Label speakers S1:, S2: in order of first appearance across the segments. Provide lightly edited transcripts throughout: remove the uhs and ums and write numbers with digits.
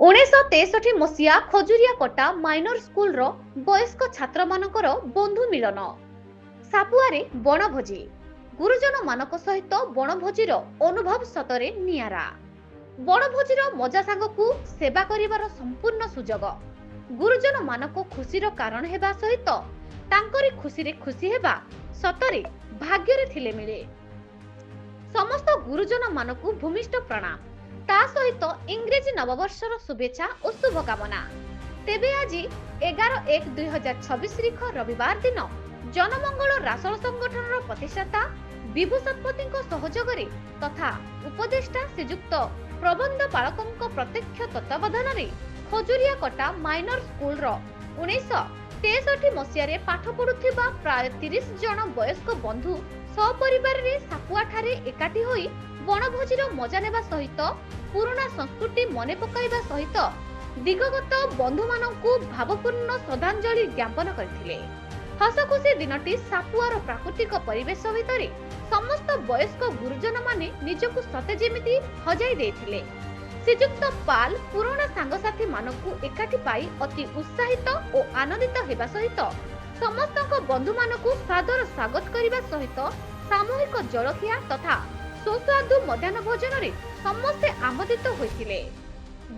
S1: 1963 मसीहा खजुरिया कटा minor school रो वयस्क छात्र मानकर बंधु मिलन सापुआरे बनभोजी गुरुजन मानक सहित बनभोजीर अनुभव सतरे नियारा। बनभोजीर मजा सांगकु सेवा करिवार संपूर्ण सुजोग गुरुजन मानक खुशीर कारण हेबा सहित तांकरी खुशी रे खुशी हेबा सतरे भाग्य रे थिले मिले। समस्त गुरुजन मानकु भूमिष्ठ प्रणाम ता सहित इंग्रेजी नववर्षर शुभेच्छा और शुभकामना। तेबे आज 11/1/2026 तारीख रविवार दिन जनमंगल रासळ संगठन प्रतिष्ठाता विभू शतपथी सहयोग तथा उपदेष्टा श्रीजुक्त प्रबंध पालक प्रत्यक्ष तत्वावधान में खजुरिया कटा माइनर स्कूल 1963 मसीह पाठ पढ़ुवा प्राय 30 जन वयस्क बंधु सपरिवार सापुआ ठारे एकाठी होई बनभोजीर मजा नेबा सहित पुराना संस्कृति मने पकाइबा सहित दिगगत बंधु मानकु भावपूर्ण श्रद्धांजलि ज्ञापन करथिले। हसखुशी दिनटी सापुआर प्राकृतिक परिवेश भितर समस्त वयस्क गुरुजन माने निजकु सते जेमिति हजाई देथिले। श्रीजुक्त पाल पुराना सांगसाथी मानकु एकाठी पाई अति उत्साहित और आनंदित हेबा सहित समस्त बंधु मानकु सादर स्वागत करिबा सहित सामूहिक जलखिया तथा सुस्वादु मध्याह्न भोजन रे समस्ते आमोदित होइथिले।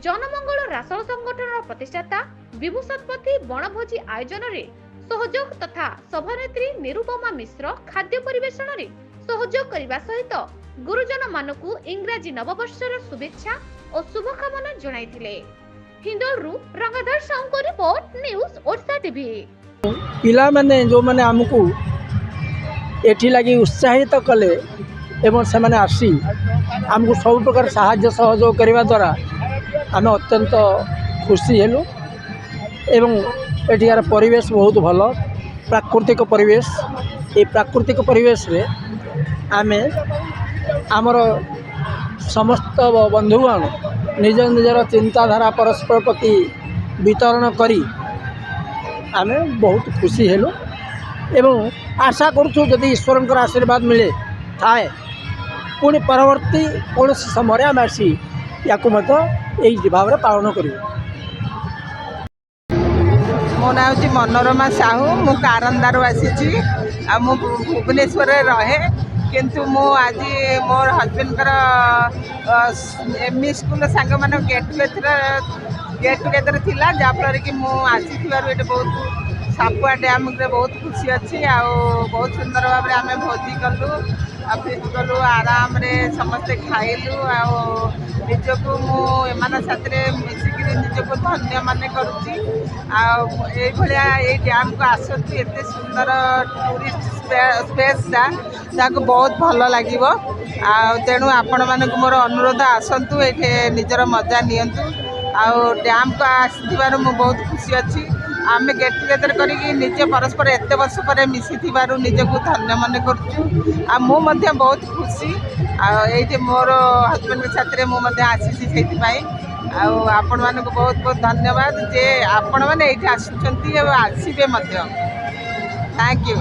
S1: जनमंगल रासळ संगठन प्रतिष्ठाता विभू शतपथी बनभोजी आयोजन रे सहयोग तथा सभानेत्री निरुपमा मिश्र खाद्य परिवेषण रे सहयोग करिबा सहित गुरुजन मानकु इंग्राजी नववर्षर शुभेच्छा और शुभकामना जणाइथिले। हिंदोलरु रंगधर साउंको रिपोर्ट न्यूज ओडिशा टीवी।
S2: पिला माने जो माने हमकु एठी लगी उत्साहित कले एवं से माने आसी आमको सब प्रकार साहाय्य सहयोग करने द्वारा आम अत्यंत खुशी हेलु एवं एଠିକାର परिवेश बहुत भल प्राकृतिक परिवेश। ये प्राकृतिक परिवेश रे आमे आमर समस्त बंधुगण निज निजर चिंताधारा परस्पर प्रति वितरण करी आमे बहुत खुशी हेलु एवं आशा करूँ जदि ईश्वर आशीर्वाद मिले थाए पुणी परवर्ती कौन समय आम आसी या भाव में पालन कर।
S3: मो ना हूँ मनोरमा साहू मु कारंदारू आसी भुवनेश्वर रहे किंतु मु आज मोर हजबैंड एमई स्कूल सांग मान गेट टुगेदर थिला जहाँफल कि मुझे बहुत सापुआ डैम बहुत खुशी अच्छी आ बहुत सुंदर भाव में आम भोजी कलु फिस्ट कलु आराम रे समस्ते खाइलु निजक मुझे साथ मिसिक निजक धन्य मान करुच्ची डैम को आसतु एत सुंदर टूरिस्ट स्पेसटा जहाँ बहुत भल लगे तेणु आपण मानक मोर अनुरोध आसतु ये निजर मजा नियंतु आ डैम को आसवर मु बहुत खुशी अच्छी आम गेट टुगेदर करी निजे परस्पर एत वर्ष पर मिसी निजक धन्य मन कर बहुत खुशी ये मोर हजबैंड साथ में आसी आपण मानक बहुत बहुत धन्यवाद जे आपण मैंने ये आसुँच आसबे थैंक यू।